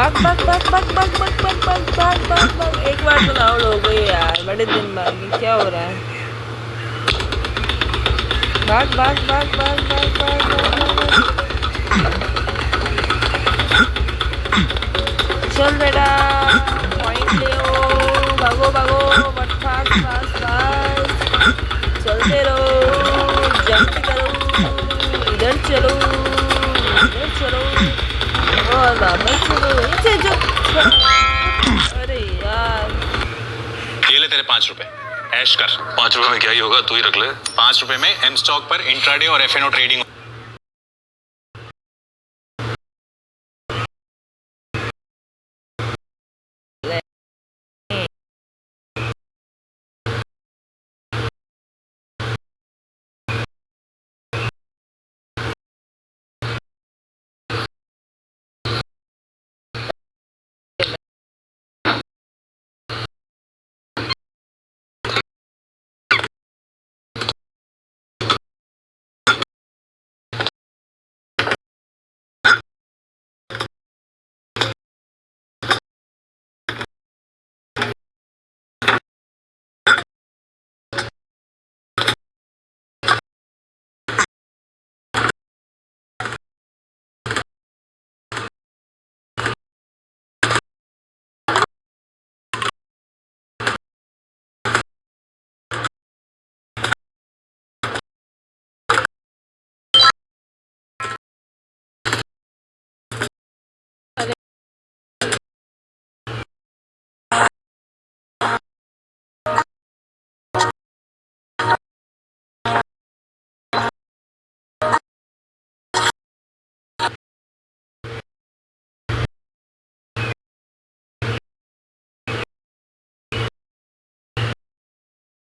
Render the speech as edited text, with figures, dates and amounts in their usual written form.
भाग भाग भाग भाग भाग भाग भाग भाग भाग भाग भाग। एक बार तो आउट हो गई यार, बड़े दिन बाद। ये क्या हो रहा है? भाग भाग भाग भाग भाग भाग भाग भाग। चल बेटा, पॉइंट ले ओ। भागो भागो, बट फास्ट फास्ट फास्ट। चलते रहो, जंप करो, इधर चलो, इधर चलो, और वापस चलो, नीचे जो। अरे यार, ये ले तेरे 5 रुपए, ऐश कर। 5 रुपए में क्या ही होगा, तू ही रख ले। 5 रुपए में एम स्टॉक पर इंट्राडे और एफएनओ ट्रेडिंग